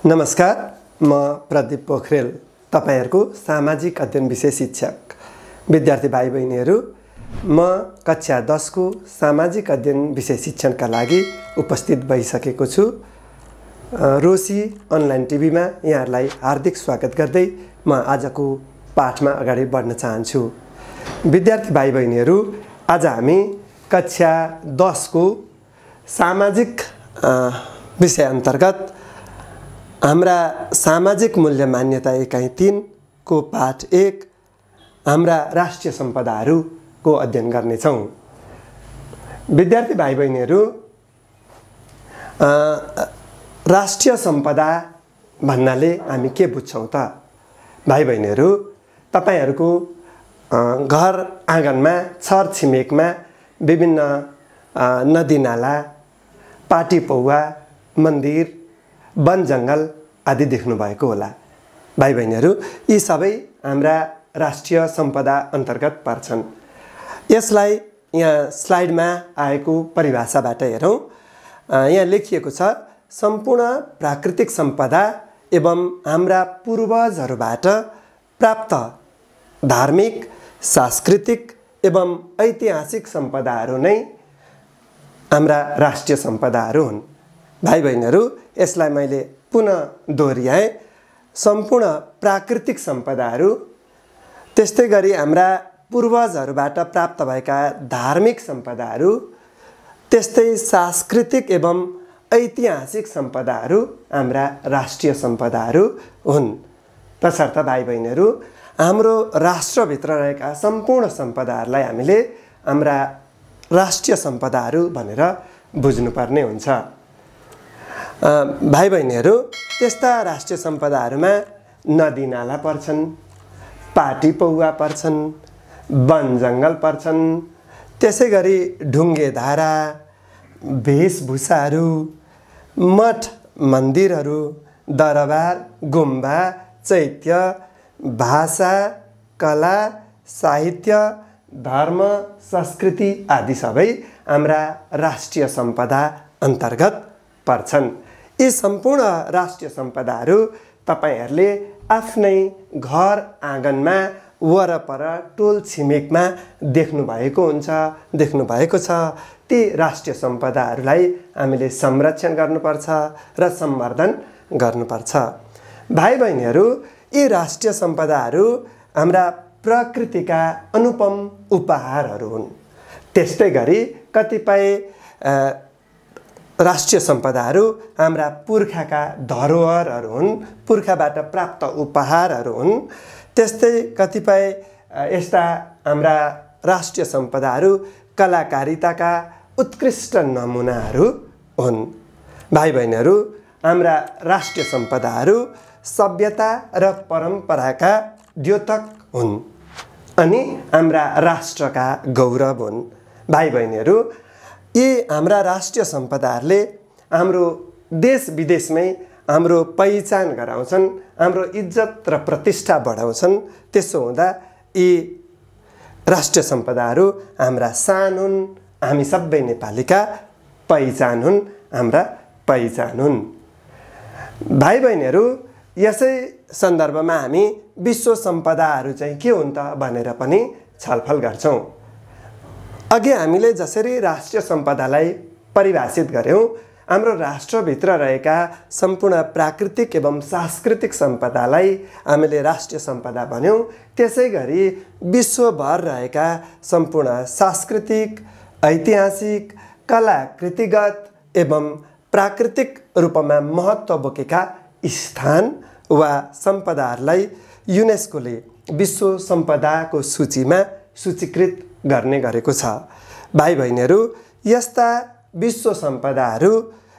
नमस्कार, म प्रदीप पोखरेल, तपाईहरुको सामाजिक अध्ययन विषय शिक्षक। विद्यार्थी भाइ बहिनीहरु, म कक्षा 10 को सामाजिक अध्ययन विषय शिक्षणका लागि उपस्थित भइसकेको छु। रोसी अनलाइन टिभीमा यहाँहरुलाई हार्दिक स्वागत गर्दै म आजको पाठमा अगाडि बढ्न चाहन्छु। विद्यार्थी भाइ बहिनीहरु, आज हामी कक्षा 10 को सामाजिक विषय अन्तर्गत हाम्रा सामाजिक मूल्य मान्यता इकाइ 3 को पाठ 1 हाम्रा राष्ट्रिय सम्पदाहरू को अध्ययन गर्नेछौं। विद्यार्थी भाइ बहिनीहरु, राष्ट्रिय सम्पदा भन्नाले हामी के बुझ्छौं त? भाइ बहिनीहरु, तपाईहरुको घर आँगनमा, छर छिमेकमा विभिन्न नदी नाला, पाटी पौवा, मन्दिर, वन जंगल आदि देख्नु भएको होला। भाइ बहिनीहरु, यी सबै हाम्रा राष्ट्रिय सम्पदा अन्तर्गत पर्छन्। यसलाई यहाँ स्लाइडमा आएको परिभाषाबाट हेरौं। यहाँ लेखिएको छ, सम्पूर्ण प्राकृतिक सम्पदा एवं हाम्रा पूर्वजहरूबाट प्राप्त धार्मिक, सांस्कृतिक एवं ऐतिहासिक सम्पदाहरू नै हाम्रा राष्ट्रिय सम्पदाहरू हुन्। भाइ बहिनीहरु, यसलाई मैले पुनः दोहोर्याएँ। सम्पूर्ण प्राकृतिक सम्पदाहरू, त्यस्तै गरी हाम्रा पूर्वजहरूबाट प्राप्त भएका धार्मिक सम्पदाहरू, त्यस्तै सांस्कृतिक एवं ऐतिहासिक सम्पदाहरू हाम्रा राष्ट्रिय सम्पदाहरू हुन्। तसर्थ भाइ बहिनीहरु, हाम्रो राष्ट्रभित्र रहेका सम्पूर्ण सम्पदाहरूलाई हामीले हाम्रा राष्ट्रिय सम्पदाहरू भनेर बुझ्नुपर्ने हुन्छ। भाइ बहिनीहरु, त्यस्ता राष्ट्रिय सम्पदाहरूमा नदी नाला पर्छन्, पाटी पौवा पर्छन्, वन जंगल पर्छन्, त्यसै गरी ढुङ्गे धारा, वेशभूषाहरू, मठ मन्दिरहरू, दरबार, गुम्बा, चैत्य, भाषा, कला, साहित्य, धर्म, संस्कृति आदि सबै हाम्रा राष्ट्रिय सम्पदा अन्तर्गत पर्छन्। यी सम्पूर्ण राष्ट्रिय सम्पदाहरू तपाईहरुले आफ्नै घर आँगनमा, वरपर, टोल छिमेकमा देख्नु भएको हुन्छ, देख्नु भएको छ। ती राष्ट्रिय सम्पदाहरूलाई हामीले संरक्षण गर्नुपर्छ र सम्वर्धन गर्नुपर्छ। भाइ बहिनीहरु, यी राष्ट्रिय सम्पदाहरू हाम्रा प्रकृतिका अनुपम उपहारहरू हुन्। त्यस्तै गरी कतिपय राष्ट्रिय सम्पदाहरू हाम्रा पुर्खाका धरोहरहरू हुन्, पुर्खाबाट प्राप्त उपहारहरू हुन्। त्यस्तै कतिपय यस्ता हाम्रा राष्ट्रिय सम्पदाहरू कलाकारिताका उत्कृष्ट नमुनाहरू हुन्। भाइ बहिनीहरु, हाम्रा राष्ट्रिय सम्पदाहरू सभ्यता र परम्पराका द्योतक हुन् अनि हाम्रा राष्ट्रका गौरव हुन्। भाइ बहिनीहरु, यी हाम्रा राष्ट्रिय सम्पदाहरूले हाम्रो देश विदेशमै हाम्रो पहिचान गराउँछन्, हाम्रो इज्जत र प्रतिष्ठा बढाउँछन्। त्यसो हुँदा यी राष्ट्रिय सम्पदाहरू हाम्रा शान हुन्, हामी सबै नेपालीका पहिचान हुन्, हाम्रा पहिचान हुन्। भाइ बहिनीहरु, यसै सन्दर्भमा हामी विश्व सम्पदाहरू चाहिँ के हुन् त भनेर पनि छलफल गर्छौं। अघि हामीले जसरी राष्ट्रिय सम्पदालाई परिभाषित गर्यौं, हाम्रो राष्ट्रभित्र रहेका सम्पूर्ण प्राकृतिक एवं सांस्कृतिक सम्पदालाई हामीले राष्ट्रिय सम्पदा भन्यौं, त्यसै गरी विश्वभर रहेका सम्पूर्ण सांस्कृतिक, ऐतिहासिक, कलाकृतिगत एवं प्राकृतिक रूपमा महत्त्व बोकेका स्थान वा सम्पदाहरूलाई युनेस्कोले विश्व सम्पदाको सूचीमा सूचीकृत गर्ने गरेको छ। भाइ बहिनीहरु, यस्ता विश्व सम्पदाहरू,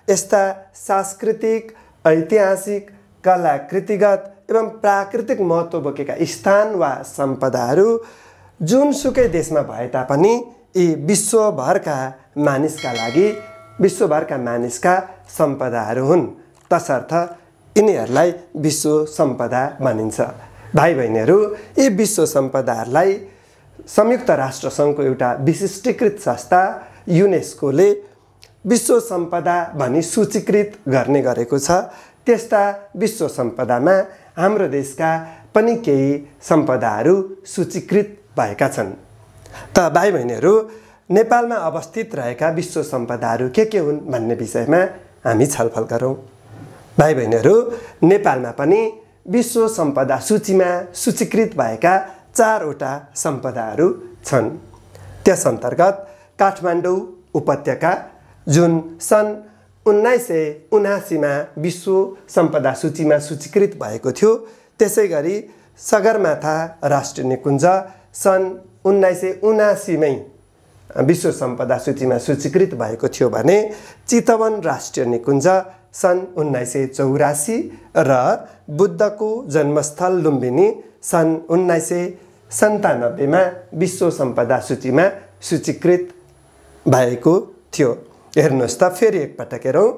यस्ता सांस्कृतिक, ऐतिहासिक, कलाकृतिगत एवं प्राकृतिक महत्त्व बोकेका स्थान वा सम्पदाहरू जुनसुकै देशमा भए तापनि यी विश्वभरका मानिसका लागि, विश्वभरका मानिसका सम्पदाहरू हुन्। तसर्थ यिनीहरूलाई विश्व सम्पदा भनिन्छ। भाइ बहिनीहरु, यी विश्व सम्पदाहरूलाई संयुक्त राष्ट्र संघको एउटा विशिष्टीकृत संस्था युनेस्कोले विश्व सम्पदा भनी सूचीकृत गर्ने गरेको छ। त्यस्ता विश्व सम्पदामा हाम्रो देशका पनि केही सम्पदाहरू सूचीकृत भएका छन्। त भाइ बहिनीहरू, नेपालमा अवस्थित रहेका विश्व सम्पदाहरू के हुन् भन्ने विषयमा हामी छलफल गरौँ। भाइ बहिनीहरू, नेपालमा पनि विश्व सम्पदा सूचीमा सूचीकृत भएका 4वटा सम्पदाहरू छन्। त्यस अन्तर्गत काठमाडौँ उपत्यका, जुन सन् 1979 मा विश्व सम्पदा सूचीमा सूचीकृत भएको थियो। त्यसै गरी सगरमाथा राष्ट्रिय निकुञ्ज सन् 1979 मै विश्व सम्पदा सूचीमा सूचीकृत भएको थियो भने चितवन राष्ट्रिय निकुञ्ज सन् 1984 र बुद्धको जन्मस्थल लुम्बिनी सन् 1997 मा विश्व सम्पदा सूचीमा सूचीकृत भएको थियो। हेर्नुहोस् त, फेरि एकपटक हेरौँ।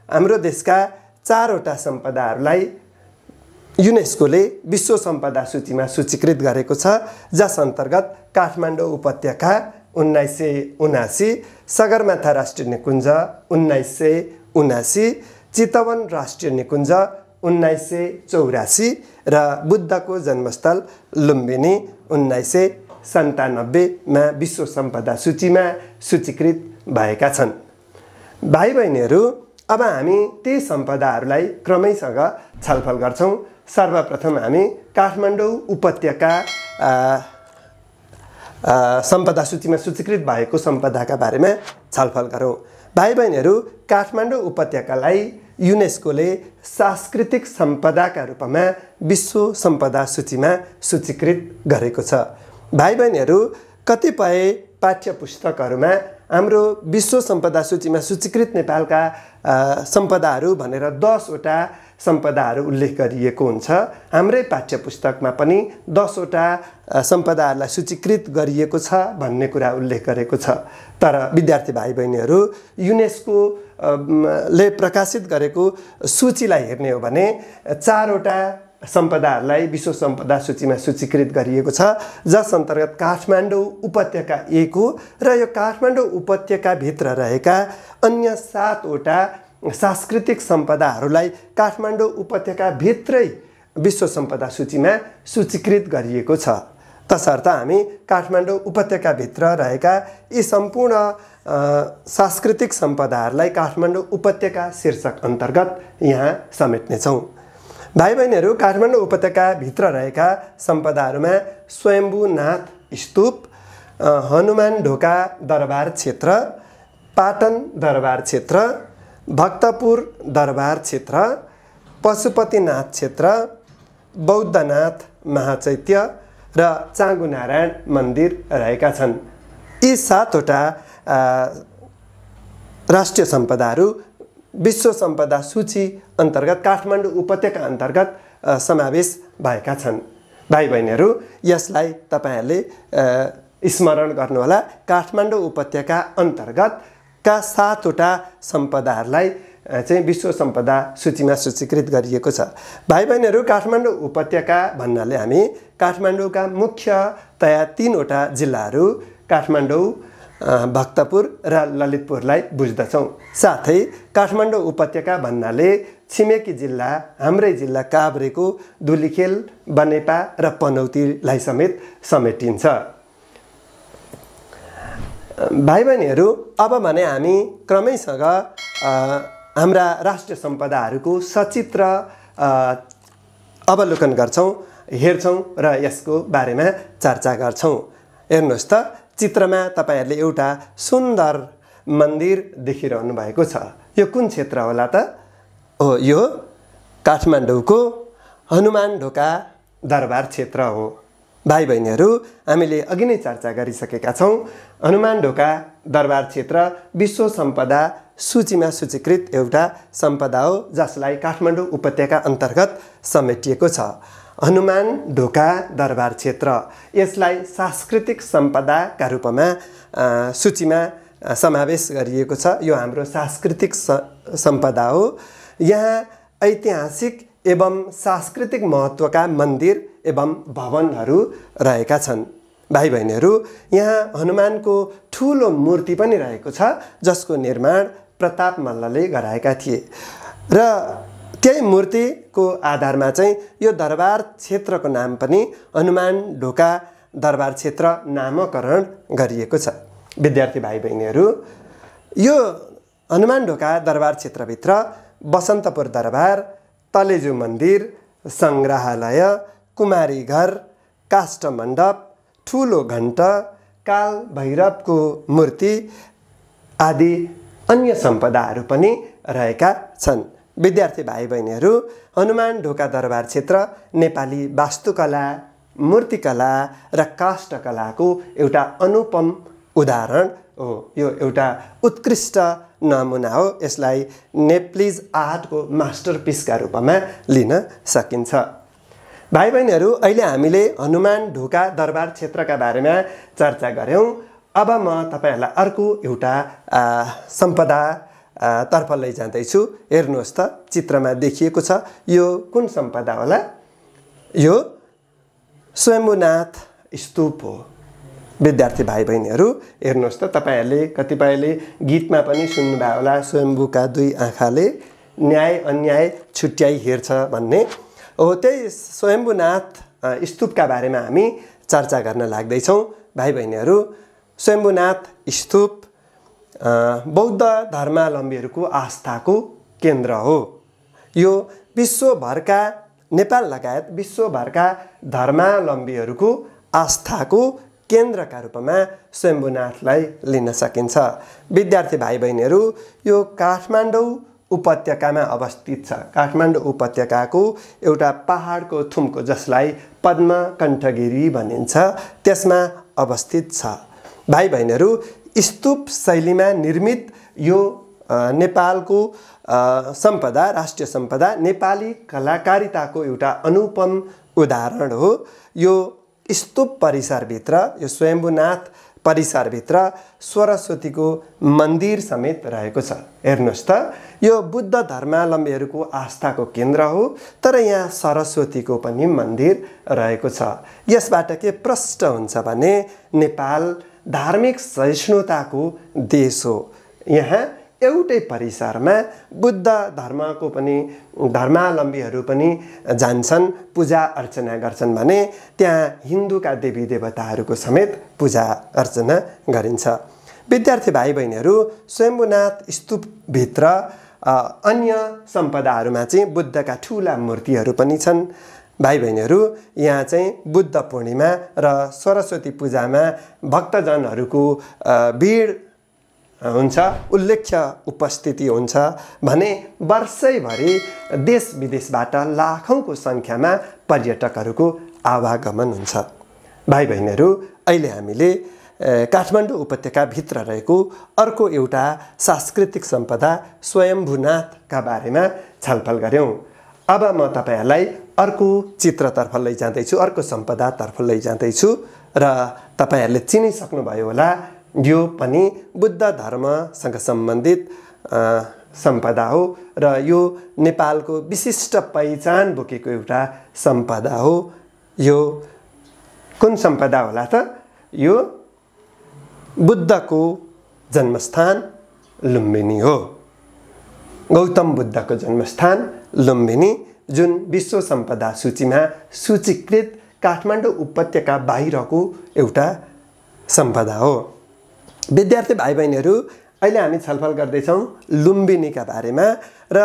हाम्रो देशका 4वटा सम्पदाहरूलाई युनेस्कोले विश्व सम्पदा सूचीमा सूचीकृत गरेको छ, जस अन्तर्गत काठमाडौँ उपत्यका 1979, सगरमाथा राष्ट्रिय निकुञ्ज 1979, चितवन राष्ट्रिय निकुञ्ज 1984 र बुद्धको जन्मस्थल लुम्बिनी 1997 मा विश्व सम्पदा सूचीमा सूचीकृत भएका छन्। भाइ बहिनीहरू, अब हामी ती सम्पदाहरूलाई क्रमैसँग छलफल गर्छौँ। सर्वप्रथम हामी काठमाडौँ उपत्यका सम्पदा सूचीमा सूचीकृत भएको सम्पदाका बारेमा छलफल गरौँ। भाइ बहिनीहरू, काठमाडौँ उपत्यकालाई युनेस्कोले सांस्कृतिक सम्पदाका रूपमा विश्व सम्पदा सूचीमा सूचीकृत गरेको छ। भाइ बहिनीहरू, कतिपय पाठ्य पुस्तकहरूमा हाम्रो विश्व सम्पदा सूचीमा सूचीकृत नेपालका सम्पदाहरू भनेर 10वटा सम्पदाहरू उल्लेख गरिएको हुन्छ। हाम्रै पाठ्य पुस्तकमा पनि 10वटा सम्पदाहरूलाई सूचीकृत गरिएको छ भन्ने कुरा उल्लेख गरेको छ। तर विद्यार्थी भाइ बहिनीहरू, युनेस्को ले प्रकाशित गरेको सूचीलाई हेर्ने हो भने 4वटा सम्पदाहरूलाई विश्व सम्पदा सूचीमा सूचीकृत गरिएको छ, जस अन्तर्गत काठमाडौँ उपत्यका एक हो र यो काठमाडौँ उपत्यकाभित्र रहेका अन्य 7वटा सांस्कृतिक सम्पदाहरूलाई काठमाडौँ उपत्यकाभित्रै विश्व सम्पदा सूचीमा सूचीकृत गरिएको छ। तसर्थ हामी काठमाडौँ उपत्यकाभित्र रहेका यी सम्पूर्ण सांस्कृतिक सम्पदाहरूलाई काठमाडौँ उपत्यका शीर्षक अन्तर्गत यहाँ समेट्नेछौँ। भाइ बहिनीहरू, काठमाडौँ उपत्यकाभित्र रहेका सम्पदाहरूमा स्वयम्भूनाथ स्तूप, हनुमान ढोका दरबार क्षेत्र, पाटन दरबार क्षेत्र, भक्तपुर दरबार क्षेत्र, पशुपतिनाथ क्षेत्र, बौद्धनाथ महाचैत्य र चाँगुनारायण मन्दिर रहेका छन्। यी 7वटा राष्ट्रिय सम्पदाहरू विश्व सम्पदा सूची अन्तर्गत काठमाडौँ उपत्यका अन्तर्गत समावेश भएका छन्। भाइ बहिनीहरू, यसलाई तपाईँहरूले स्मरण गर्नुहोला। काठमाडौँ उपत्यका अन्तर्गतका 7वटा सम्पदाहरूलाई चाहिँ विश्व सम्पदा सूचीमा सूचीकृत गरिएको छ। भाइ बहिनीहरू, काठमाडौँ उपत्यका भन्नाले हामी काठमाडौँका मुख्यतया 3वटा जिल्लाहरू काठमाडौँ, भक्तपुर र ललितपुरलाई बुझ्दछौँ। साथै काठमाडौँ उपत्यका भन्नाले छिमेकी जिल्ला, हाम्रै जिल्ला काभ्रेको धुलिखेल, बनेपा र पनौतीलाई समेत समेटिन्छ। भाइ बहिनीहरू, अब भने हामी क्रमैसँग हाम्रा राष्ट्रिय सम्पदाहरूको सचित्र अवलोकन गर्छौँ, हेर्छौँ र यसको बारेमा चर्चा गर्छौँ। हेर्नुहोस् त, चित्रमा तपाईँहरूले एउटा सुन्दर मन्दिर देखिरहनु भएको छ। यो कुन क्षेत्र होला त? हो, यो काठमाडौँको हनुमान ढोका दरबार क्षेत्र हो। भाइ बहिनीहरू, हामीले अघि नै चर्चा गरिसकेका छौँ। हनुमान ढोका दरबार क्षेत्र विश्व सम्पदा सूचीमा सूचीकृत एउटा सम्पदा हो, जसलाई काठमाडौँ उपत्यका अन्तर्गत समेटिएको छ। हनुमान ढोका दरबार क्षेत्र, यसलाई सांस्कृतिक सम्पदाका रूपमा सूचीमा समावेश गरिएको छ। यो हाम्रो सांस्कृतिक सम्पदा हो। यहाँ ऐतिहासिक एवं सांस्कृतिक महत्त्वका मन्दिर एवं भवनहरू रहेका छन्। भाइ बहिनीहरू, यहाँ हनुमानको ठुलो मूर्ति पनि रहेको छ, जसको निर्माण प्रताप मल्लले गराएका थिए र त्यही मूर्तिको आधारमा चाहिँ यो दरबार क्षेत्रको नाम पनि हनुमान ढोका दरबार क्षेत्र नामकरण गरिएको छ। विद्यार्थी भाइ बहिनीहरू, यो हनुमान ढोका दरबार क्षेत्रभित्र बसन्तपुर दरबार, तलेजु मन्दिर, सङ्ग्रहालय, कुमारी घर, काष्ठ मण्डप, ठुलो घण्ट, काल भैरवको मूर्ति आदि अन्य सम्पदाहरू पनि रहेका छन्। विद्यार्थी भाइ बहिनीहरू, हनुमान ढोका दरबार क्षेत्र नेपाली वास्तुकला, मूर्तिकला र काष्ठकलाको एउटा अनुपम उदाहरण हो। यो एउटा उत्कृष्ट नमुना हो। यसलाई नेप्लिज आर्टको मास्टरपिसका रूपमा लिन सकिन्छ। भाइ बहिनीहरू, अहिले हामीले हनुमान ढोका दरबार क्षेत्रका बारेमा चर्चा गऱ्यौँ। अब म तपाईहरुलाई अर्को एउटा सम्पदा तर्फ लैजाँदैछु। हेर्नुहोस् त, चित्रमा देखिएको छ, यो कुन सम्पदा होला? यो स्वयम्भूनाथ स्तूप हो। विद्यार्थी भाइ बहिनीहरू, हेर्नुहोस् त, तपाईहरुले कतिपयले गीतमा पनि सुन्नुभयो होला, स्वयम्भूका दुई आँखाले न्याय अन्याय छुट्याई हेर्छ भन्ने हो। त्यही स्वयम्भूनाथ स्तूपका बारेमा हामी चर्चा गर्न लाग्दैछौँ। भाइ बहिनीहरू, स्वयम्भूनाथ स्तूप बौद्ध धर्मावलम्बीहरूको आस्थाको केन्द्र हो। यो विश्वभरका, नेपाल लगायत विश्वभरका धर्मावलम्बीहरूको आस्थाको केन्द्रका रूपमा स्वयम्भूनाथलाई लिन सकिन्छ। विद्यार्थी भाइ बहिनीहरू, यो काठमाडौँ उपत्यकामा अवस्थित छ। काठमाडौँ उपत्यकाको एउटा पहाडको थुम्को जसलाई पद्मकण्ठगिरी भनिन्छ, त्यसमा अवस्थित छ। भाइ बहिनीहरू, स्तूप शैलीमा निर्मित यो नेपालको सम्पदा, राष्ट्रिय सम्पदा, नेपाली कलाकारिताको एउटा अनुपम उदाहरण हो। यो स्तूप परिसरभित्र, यो स्वयम्भूनाथ परिसरभित्र सरस्वतीको मन्दिर समेत रहेको छ। हेर्नुहोस् त, यो बुद्ध धर्मावलम्बीहरूको आस्थाको केन्द्र हो, तर यहाँ सरस्वतीको पनि मन्दिर रहेको छ। यसबाट के प्रष्ट हुन्छ भने नेपाल धार्मिक सहिष्णुताको देश हो। यहाँ एउटै परिसरमा बुद्ध धर्मको पनि धर्मावलम्बीहरू पनि जान्छन्, पूजा अर्चना गर्छन् भने त्यहाँ हिन्दूका देवी देवताहरूको समेत पूजा अर्चना गरिन्छ। विद्यार्थी भाइ बहिनीहरू, स्वयम्भूनाथ स्तूपभित्र अन्य सम्पदाहरूमा चाहिँ बुद्धका ठुला मूर्तिहरू पनि छन्। भाइ बहिनीहरू, यहाँ चाहिँ बुद्ध पूर्णिमा र सरस्वती पूजामा भक्तजनहरूको भिड हुन्छ, उल्लेख्य उपस्थिति हुन्छ भने वर्षैभरि देश विदेशबाट लाखौंको सङ्ख्यामा पर्यटकहरूको आवागमन हुन्छ। भाइ बहिनीहरू, अहिले हामीले काठमाडौँ उपत्यकाभित्र रहेको अर्को एउटा सांस्कृतिक सम्पदा स्वयम्भूनाथका बारेमा छलफल गऱ्यौँ। अब म तपाईहरुलाई अर्को चित्रतर्फ लैजाँदैछु, अर्को सम्पदातर्फ लैजाँदैछु र तपाईहरुले चिनिसक्नुभयो होला, यो पनि बुद्ध धर्मसँग सम्बन्धित सम्पदा हो र यो नेपालको विशिष्ट पहिचान बोकेको एउटा सम्पदा हो। यो कुन सम्पदा होला त? यो बुद्धको जन्मस्थान लुम्बिनी हो। गौतम बुद्धको जन्मस्थान लुम्बिनी, जुन विश्व सम्पदा सूचीमा सूचीकृत काठमाडौँ उपत्यका बाहिरको एउटा सम्पदा हो। विद्यार्थी भाइ बहिनीहरू, अहिले हामी छलफल गर्दैछौँ लुम्बिनीका बारेमा र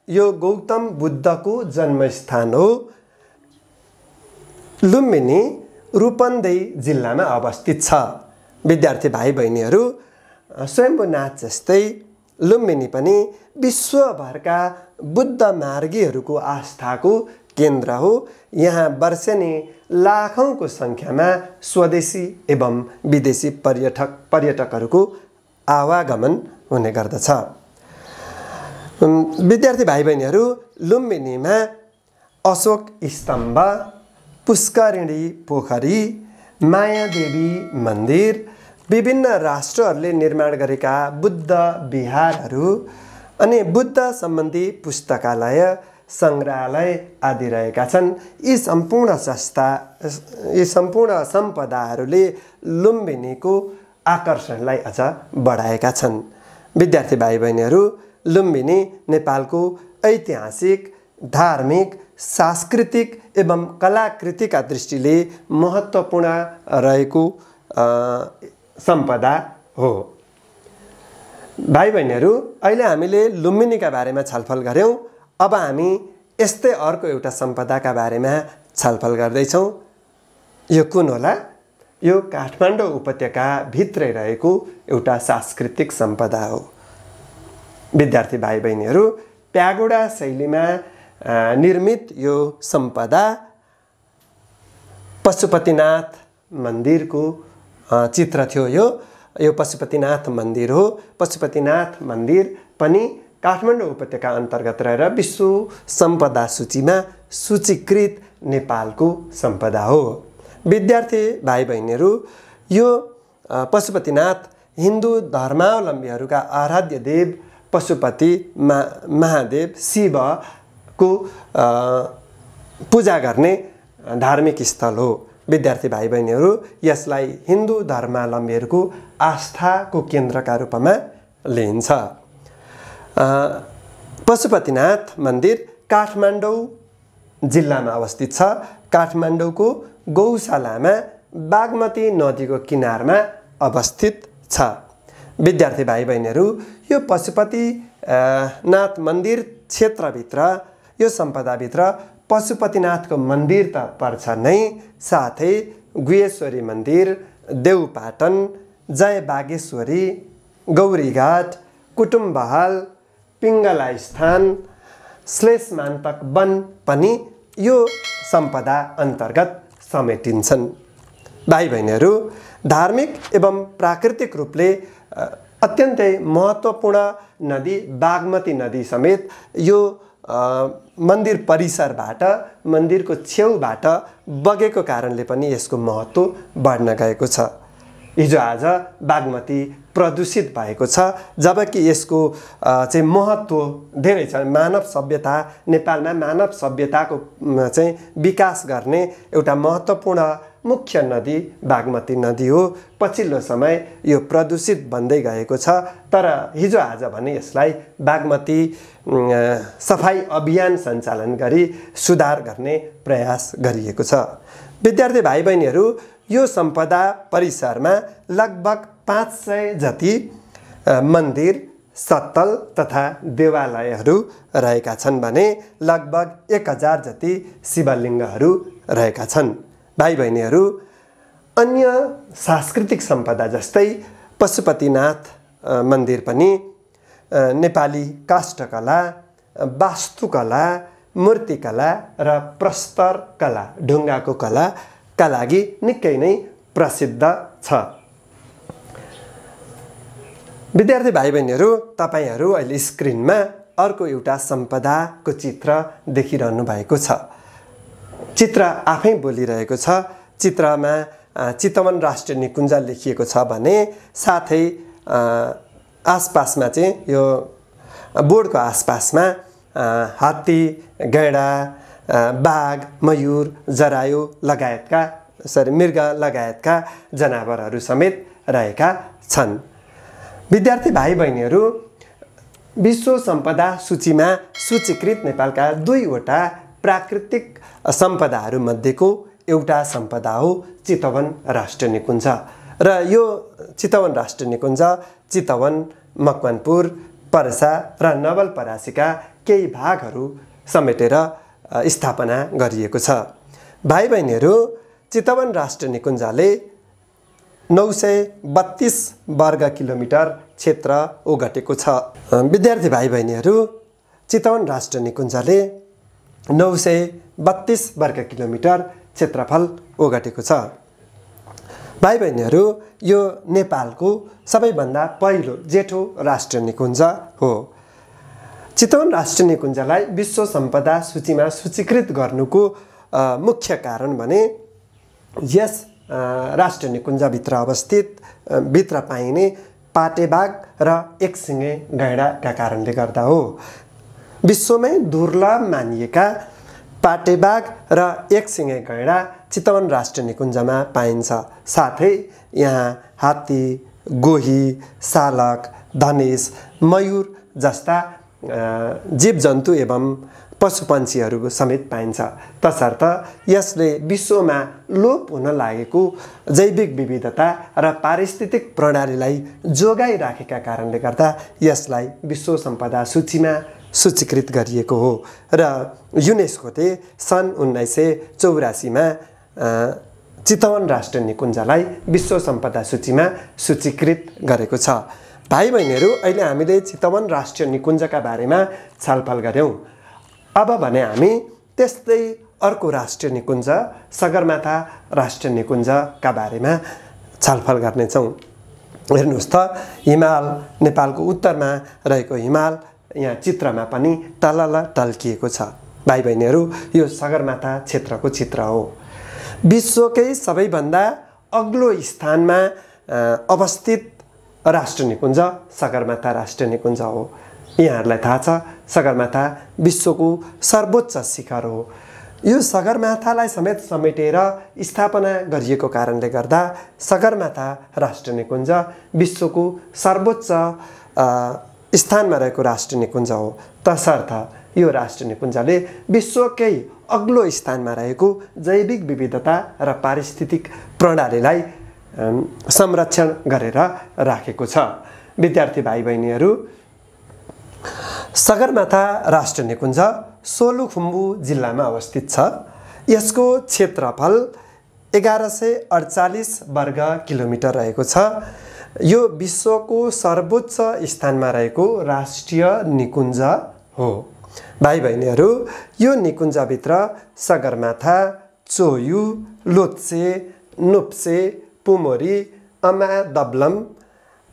यो गौतम बुद्धको जन्मस्थान हो। लुम्बिनी रूपन्देही जिल्लामा अवस्थित छ। विद्यार्थी भाइ बहिनीहरू, स्वयम्भूनाथ जस्तै लुम्बिनी पनि विश्वभरका बुद्ध मार्गीहरूको आस्थाको केन्द्र हो। यहाँ वर्षेनी लाखौंको सङ्ख्यामा स्वदेशी एवं विदेशी पर्यटकहरूको आवागमन हुने गर्दछ। विद्यार्थी भाइ बहिनीहरू, लुम्बिनीमा अशोक स्तम्भ, पुष्करिणी पोखरी, मायादेवी मन्दिर, विभिन्न राष्ट्रहरूले निर्माण गरेका बुद्ध विहारहरू अनि बुद्ध सम्बन्धी पुस्तकालय, सङ्ग्रहालय आदि रहेका छन्। यी सम्पूर्ण सम्पदाहरूले लुम्बिनीको आकर्षणलाई अझ बढाएका छन्। विद्यार्थी भाइ बहिनीहरू, लुम्बिनी नेपालको ऐतिहासिक, धार्मिक, सांस्कृतिक एवं कलाकृतिका दृष्टिले महत्त्वपूर्ण रहेको सम्पदा हो। भाइ बहिनीहरू, अहिले हामीले लुम्बिनीका बारेमा छलफल गऱ्यौँ। अब हामी यस्तै अर्को एउटा सम्पदाका बारेमा छलफल गर्दैछौँ। यो कुन होला? यो काठमाडौँ उपत्यका भित्रै रहेको एउटा सांस्कृतिक सम्पदा हो। विद्यार्थी भाइ बहिनीहरू, प्यागोडा शैलीमा निर्मित यो सम्पदा पशुपतिनाथ मन्दिरको चित्र थियो। यो पशुपतिनाथ मन्दिर हो। पशुपतिनाथ मन्दिर पनि काठमाडौँ उपत्यका अन्तर्गत रहेर विश्व सम्पदा सूचीमा सूचीकृत नेपालको सम्पदा हो। विद्यार्थी भाइ बहिनीहरू, यो पशुपतिनाथ हिन्दू धर्मावलम्बीहरूका आराध्य देव पशुपति महादेव शिवको पूजा गर्ने धार्मिक स्थल हो। विद्यार्थी भाइ बहिनीहरू, यसलाई हिन्दू धर्मावलम्बीहरूको आस्थाको केन्द्रका रूपमा लिइन्छ। पशुपतिनाथ मन्दिर काठमाडौँ जिल्लामा अवस्थित छ। काठमाडौँको गौशालामा बागमती नदीको किनारमा अवस्थित छ। विद्यार्थी भाइ बहिनीहरू, यो पशुपतिनाथ मन्दिर क्षेत्रभित्र, यो सम्पदाभित्र पशुपतिनाथको मन्दिर त पर्छ नै, साथै गुहेश्वरी मन्दिर, देउपाटन, जय बागेश्वरी, गौरीघाट, कुटुम्बहाल, पिङ्गला स्थान, श्लेषमान्तक वन पनि यो सम्पदा अन्तर्गत समेटिन्छन्। भाइ बहिनीहरू, धार्मिक एवं प्राकृतिक रूपले अत्यन्तै महत्त्वपूर्ण नदी बागमती नदी समेत यो मन्दिर परिसरबाट, मन्दिरको छेउबाट बगेको कारणले पनि यसको महत्त्व बढ्न गएको छ। हिजोआज बागमती प्रदूषित भएको छ, जबकि यसको चाहिँ महत्त्व धेरै छ। मानव सभ्यता, नेपालमा मानव सभ्यताको चाहिँ विकास गर्ने एउटा महत्त्वपूर्ण मुख्य नदी बागमती नदी हो। पछिल्लो समय यो प्रदूषित बन्दै गएको छ, तर हिजोआज भने यसलाई बागमती सफाई अभियान सञ्चालन गरी सुधार गर्ने प्रयास गरिएको छ। विद्यार्थी भाइ बहिनीहरू, यो सम्पदा परिसरमा लगभग 500 जति मन्दिर, सत्तल तथा देवालयहरू रहेका छन् भने लगभग 1000 जति शिवलिङ्गहरू रहेका छन्। भाइ बहिनीहरू, अन्य सांस्कृतिक सम्पदा जस्तै पशुपतिनाथ मन्दिर पनि नेपाली काष्ठकला, वास्तुकला, मूर्तिकला र प्रस्तर कला, ढुङ्गाको कलाका लागि निकै नै प्रसिद्ध छ। विद्यार्थी भाइ बहिनीहरू, तपाईहरू अहिले स्क्रिनमा अर्को एउटा सम्पदाको चित्र देखिरहनु भएको छ। चित्र आफै बोलिरहेको छ। चित्रमा चितवन राष्ट्रिय निकुञ्ज लेखिएको छ भने साथै आसपासमा चाहिँ यो बोर्डको आसपासमा हात्ती, गैँडा, बाघ, मयूर, जरायु लगायतका मृग लगायतका जनावरहरू समेत रहेका छन्। विद्यार्थी भाइ बहिनीहरू, विश्व सम्पदा सूचीमा सूचीकृत नेपालका 2वटा प्राकृतिक सम्पदाहरू मध्येको एउटा सम्पदा हो चितवन राष्ट्रिय निकुञ्ज। र यो चितवन राष्ट्रिय निकुञ्ज चितवन, मकवानपुर, पर्सा र नवलपरासीका केही भागहरू समेटेर स्थापना गरिएको छ। भाइ बहिनीहरू, चितवन राष्ट्रिय निकुञ्जले 932 वर्ग किलोमिटर क्षेत्र ओगटेको छ। विद्यार्थी भाइ बहिनीहरू, चितवन राष्ट्रिय निकुञ्जले 932 वर्ग किलोमिटर क्षेत्रफल ओगटेको छ। भाइ बहिनीहरू, यो नेपालको सबैभन्दा पहिलो जेठो राष्ट्रिय निकुञ्ज हो। चितवन राष्ट्रिय निकुञ्जलाई विश्व सम्पदा सूचीमा सूचीकृत गर्नुको मुख्य कारण भने यस राष्ट्रिय निकुञ्जभित्र अवस्थित भित्र पाइने पाटेबाघ र एकसिङे गैँडाका कारणले गर्दा हो। विश्वमै दुर्लभ मानिएका पाटेबाघ र एकसिङे गैँडा चितवन राष्ट्रिय निकुञ्जमा पाइन्छ। साथै यहाँ हात्ती, गोही, सालक, धनेश, मयूर जस्ता जीवजन्तु एवं पशुपन्छीहरू समेत पाइन्छ। तसर्थ यसले विश्वमा लोप हुन लागेको जैविक विविधता र पारिस्थितिक प्रणालीलाई जोगाइराखेका कारणले गर्दा यसलाई विश्व सम्पदा सूचीमा सूचीकृत गरिएको हो र युनेस्कोले सन् 1984मा चितवन राष्ट्रिय निकुञ्जलाई विश्व सम्पदा सूचीमा सूचीकृत गरेको छ। भाइ बहिनीहरू, अहिले हामीले चितवन राष्ट्रिय निकुञ्जका बारेमा छलफल गऱ्यौँ। अब भने हामी त्यस्तै अर्को राष्ट्रिय निकुञ्ज सगरमाथा राष्ट्रिय निकुञ्जका बारेमा छलफल गर्नेछौँ। हेर्नुहोस् त, हिमाल, नेपालको उत्तरमा रहेको हिमाल यहाँ चित्रमा पनि तलल टल्किएको छ। भाइ बहिनीहरू, यो सगरमाथा क्षेत्रको चित्र हो। विश्वकै सबैभन्दा अग्लो स्थानमा अवस्थित राष्ट्रिय निकुञ्ज सगरमाथा राष्ट्रिय निकुञ्ज हो। यहाँहरूलाई थाहा छ, सगरमाथा विश्वको सर्वोच्च शिखर हो। यो सगरमाथालाई समेत समेटेर स्थापना गरिएको कारणले गर्दा सगरमाथा राष्ट्रिय निकुञ्ज विश्वको सर्वोच्च स्थानमा रहेको राष्ट्रिय निकुञ्ज हो। तसर्थ यो राष्ट्रिय निकुञ्जले विश्वकै अग्लो स्थानमा रहेको जैविक विविधता र पारिस्थितिक प्रणालीलाई संरक्षण गरेर राखेको छ। विद्यार्थी भाइ बहिनीहरू, सगरमाथा राष्ट्रिय निकुञ्ज सोलुखुम्बु जिल्लामा अवस्थित छ। यसको क्षेत्रफल 1148 वर्ग किलोमिटर रहेको छ। यो विश्वको सर्वोच्च स्थानमा रहेको राष्ट्रिय निकुञ्ज हो। भाइ बहिनीहरू, यो निकुञ्जभित्र सगरमाथा, चोयु, लोत्से, नोप्से, पुमोरी, अमा दब्लम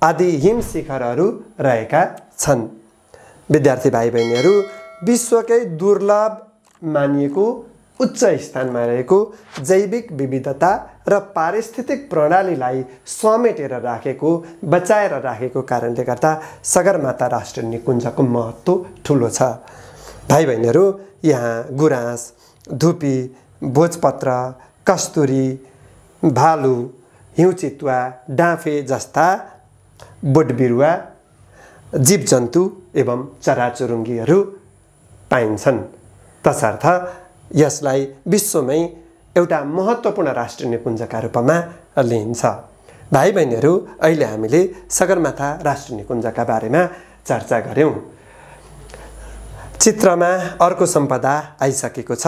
आदि हिम शिखरहरू रहेका छन्। विद्यार्थी भाइ बहिनीहरू, विश्वकै दुर्लभ मानिएको उच्च स्थानमा रहेको जैविक विविधता र पारिस्थितिक प्रणालीलाई समेटेर राखेको, बचाएर राखेको कारणले गर्दा सगरमाथा राष्ट्रिय निकुञ्जको महत्त्व ठुलो छ। भाइ बहिनीहरू, यहाँ गुराँस, धुपी, भोजपत्र, कस्तुरी, भालु, हिउँचितुवा, डाँफे जस्ता बोटबिरुवा, जीवजन्तु एवं चराचुरुङ्गीहरू पाइन्छन्। तसर्थ यसलाई विश्वमै एउटा महत्त्वपूर्ण राष्ट्रिय निकुञ्जका रूपमा लिइन्छ। भाइ बहिनीहरू, अहिले हामीले सगरमाथा राष्ट्रिय निकुञ्जका बारेमा चर्चा गऱ्यौँ। चित्रमा अर्को सम्पदा आइसकेको छ।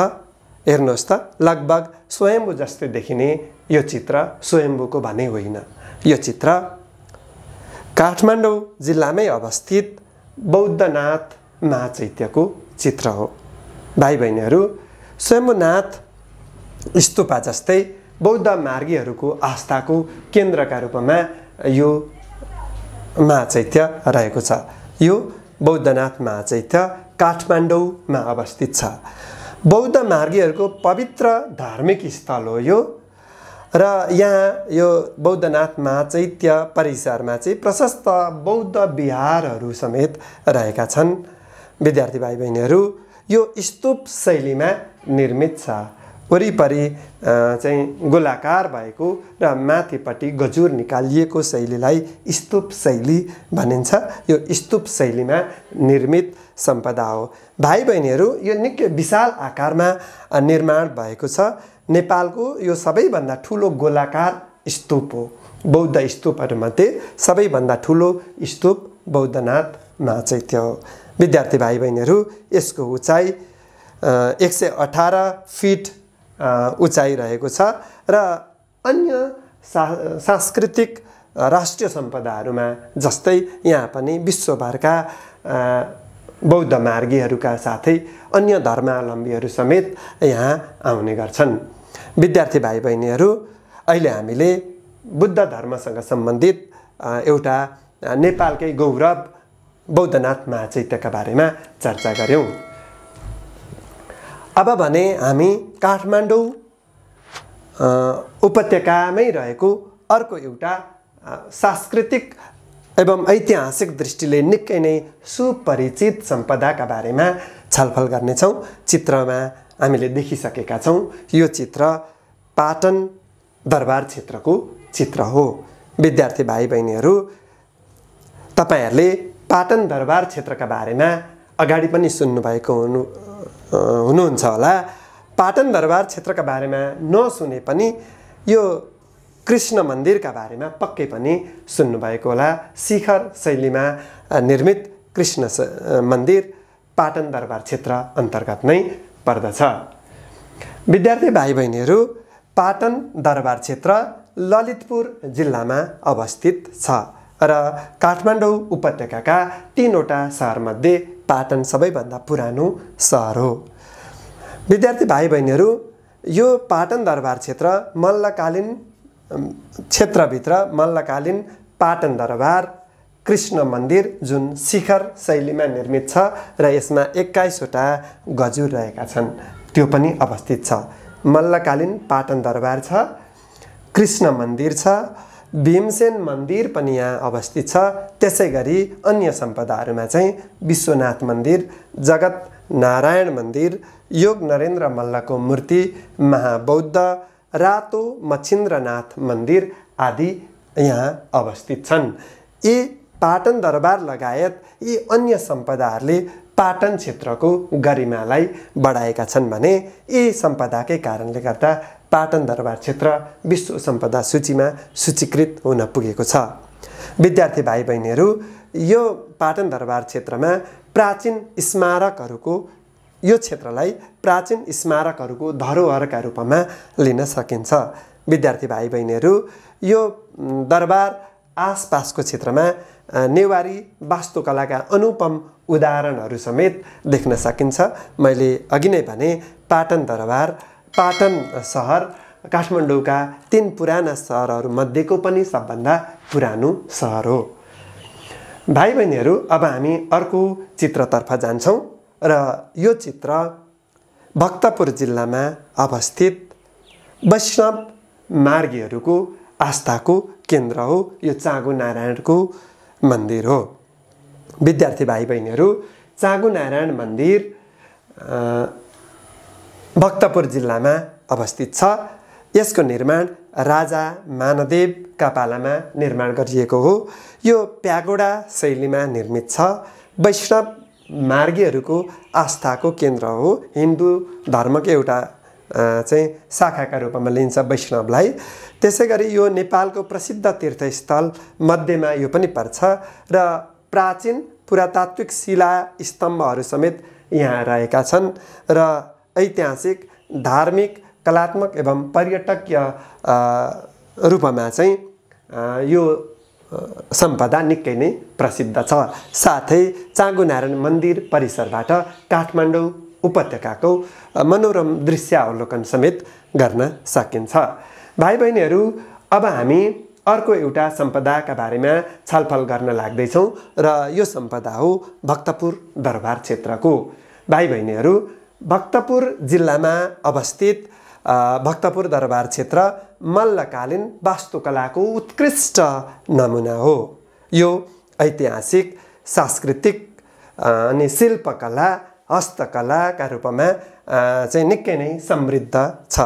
हेर्नुहोस् त, लगभग स्वयम्भू जस्तै देखिने यो चित्र स्वयम्भूको भने होइन। यो चित्र काठमाडौँ जिल्लामै अवस्थित बौद्धनाथ महाचैत्यको चित्र हो। भाइ बहिनीहरू, स्वयम्भूनाथ स्तूपा जस्तै बौद्ध मार्गीहरूको आस्थाको केन्द्रका रूपमा यो महाचैत्य रहेको छ। यो बौद्धनाथ महाचैत्य काठमाडौँमा अवस्थित छ। बौद्ध मार्गीहरूको पवित्र धार्मिक स्थल हो यो र यहाँ यो बौद्धनाथ महाचैत्य परिसरमा चाहिँ प्रशस्त बौद्ध विहारहरू समेत रहेका छन्। विद्यार्थी भाइ बहिनीहरू, यो स्तूप शैलीमा निर्मित छ। वरिपरि चाहिँ गोलाकार भएको र माथिपट्टि गजुर निकालिएको शैलीलाई स्तूप शैली भनिन्छ। यो स्तूप शैलीमा निर्मित सम्पदा हो। भाइ बहिनीहरू, यो निकै विशाल आकारमा निर्माण भएको छ। नेपालको यो सबैभन्दा ठुलो गोलाकार स्तूप हो। बौद्ध स्तूपहरूमध्ये सबैभन्दा ठुलो स्तूप बौद्धनाथ महाचैत्य हो। विद्यार्थी भाइ बहिनीहरू, यसको उचाइ 118 फिट उचाइ रहेको छ र अन्य सांस्कृतिक राष्ट्रिय सम्पदाहरूमा जस्तै यहाँ पनि विश्वभरका बौद्ध मार्गीहरूका साथै अन्य धर्मावलम्बीहरू समेत यहाँ आउने गर्छन्। विद्यार्थी भाइ बहिनीहरू, अहिले हामीले बुद्ध धर्मसँग सम्बन्धित एउटा नेपालकै गौरव बौद्धनाथ महाचैत्यका बारेमा चर्चा गऱ्यौँ। अब भने हामी काठमाडौँ उपत्यकामै रहेको अर्को एउटा सांस्कृतिक एवं ऐतिहासिक दृष्टिले निकै नै सुपरिचित सम्पदाका बारेमा छलफल गर्नेछौँ। चित्रमा हामीले देखिसकेका छौँ। यो चित्र पाटन दरबार क्षेत्रको चित्र हो। विद्यार्थी भाइ बहिनीहरू, तपाईहरूले पाटन दरबार क्षेत्रका बारेमा अगाडि पनि सुन्नुभएको हुनुहुन्छ होला। पाटन दरबार क्षेत्रका बारेमा नसुने पनि यो कृष्ण मन्दिरका बारेमा पक्कै पनि सुन्नुभएको होला। शिखर शैलीमा निर्मित कृष्ण मन्दिर पाटन दरबार क्षेत्र अन्तर्गत नै पर्दछ। विद्यार्थी भाइ बहिनीहरू, पाटन दरबार क्षेत्र ललितपुर जिल्लामा अवस्थित छ र काठमाडौँ उपत्यकाका 3वटा सहरमध्ये पाटन सबैभन्दा पुरानो सहर हो। विद्यार्थी भाइ बहिनीहरू, यो पाटन दरबार क्षेत्र मल्लकालीन क्षेत्रभित्र मल्लकालीन पाटन दरबार कृष्ण मन्दिर जुन शिखर शैलीमा निर्मित छ र यसमा 21वटा गजुर रहेका छन् त्यो पनि अवस्थित छ। मल्लकालीन पाटन दरबार छ, कृष्ण मन्दिर छ, भीमसेन मन्दिर पनि यहाँ अवस्थित छ। त्यसै गरी अन्य सम्पदाहरूमा चाहिँ विश्वनाथ मन्दिर, जगत नारायण मन्दिर, योग नरेन्द्र मल्लको मूर्ति, महाबौद्ध, रातो मच्छिन्द्रनाथ मन्दिर आदि यहाँ अवस्थित छन्। यी पाटन दरबार लगायत यी अन्य सम्पदाहरूले पाटन क्षेत्रको गरिमालाई बढाएका छन् भने यी सम्पदाकै कारणले गर्दा पाटन दरबार क्षेत्र विश्व सम्पदा सूचीमा सूचीकृत हुन पुगेको छ। विद्यार्थी भाइ बहिनीहरू, यो पाटन दरबार क्षेत्रमा प्राचीन स्मारकहरूको यो क्षेत्रलाई प्राचीन स्मारकहरूको धरोहरका रूपमा लिन सकिन्छ। विद्यार्थी भाइ बहिनीहरू, यो दरबार आसपासको क्षेत्रमा नेवारी वास्तुकलाका अनुपम उदाहरणहरू समेत देख्न सकिन्छ। मैले अघि नै भने पाटन दरबार पाटन सहर काठमाडौँका 3 पुराना सहरहरू मध्येको पनि सबभन्दा पुरानो सहर हो। भाइ बहिनीहरू, अब हामी अर्को चित्रतर्फ जान्छौँ र यो चित्र भक्तपुर जिल्लामा अवस्थित वैष्णव मार्गीहरूको आस्थाको केन्द्र हो। यो चाँगु नारायणको मन्दिर हो। विद्यार्थी भाइ बहिनीहरू, चाँगु नारायण मन्दिर भक्तपुर जिल्लामा अवस्थित छ। यसको निर्माण राजा मानदेवका पालामा निर्माण गरिएको हो। यो प्यागोडा शैलीमा निर्मित छ। वैष्णव मार्गीहरूको आस्थाको केन्द्र हो। हिन्दू धर्मको एउटा चाहिँ शाखाका रूपमा लिन्छ वैष्णवलाई। त्यसै गरी यो नेपालको प्रसिद्ध तीर्थस्थल मध्येमा यो पनि पर्छ र प्राचीन पुरातात्विक शिला स्तम्भहरू समेत यहाँ रहेका छन् र ऐतिहासिक, धार्मिक, कलात्मक एवं पर्यटकीय रूपमा चाहिँ यो सम्पदा निकै नै प्रसिद्ध छ। साथै चाँगु नारायण मन्दिर परिसरबाट काठमाडौँ उपत्यकाको मनोरम दृश्यावलोकन समेत गर्न सकिन्छ। भाइ बहिनीहरू, अब हामी अर्को एउटा सम्पदाका बारेमा छलफल गर्न लाग्दैछौँ र यो सम्पदा हो भक्तपुर दरबार क्षेत्रको। भाइ बहिनीहरू, भक्तपुर जिल्लामा अवस्थित भक्तपुर दरबार क्षेत्र मल्लकालीन वास्तुकलाको उत्कृष्ट नमुना हो। यो ऐतिहासिक, सांस्कृतिक अनि शिल्पकला, हस्तकलाका रूपमा चाहिँ निकै नै समृद्ध छ।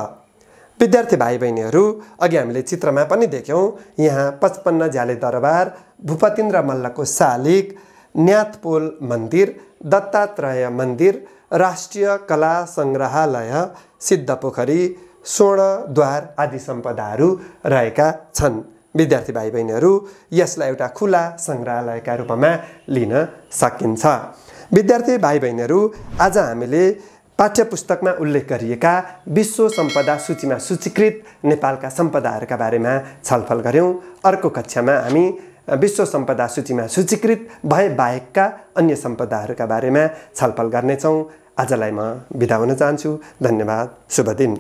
विद्यार्थी भाइ बहिनीहरू, अघि हामीले चित्रमा पनि देख्यौँ, यहाँ 55 झ्याले दरबार, भूपतिन्द्र मल्लको शालिग, न्याथपोल मन्दिर, दत्तात्रेय मन्दिर, राष्ट्रिय कला सङ्ग्रहालय, सिद्धपोखरी, स्वर्णद्वार आदि सम्पदाहरू रहेका छन्। विद्यार्थी भाइ बहिनीहरू, यसलाई एउटा खुला सङ्ग्रहालयका रूपमा लिन सकिन्छ। विद्यार्थी भाइ बहिनीहरू, आज हामीले पाठ्यपुस्तकमा उल्लेख गरिएका विश्व सम्पदा सूचीमा सूचीकृत नेपालका सम्पदाहरूका बारेमा छलफल गऱ्यौँ। अर्को कक्षामा हामी विश्व सम्पदा सूचीमा सूचीकृत भए बाहेकका अन्य सम्पदाहरूका बारेमा छलफल गर्नेछौँ। आजलाई म बिदा हुन चाहन्छु। धन्यवाद। शुभ दिन।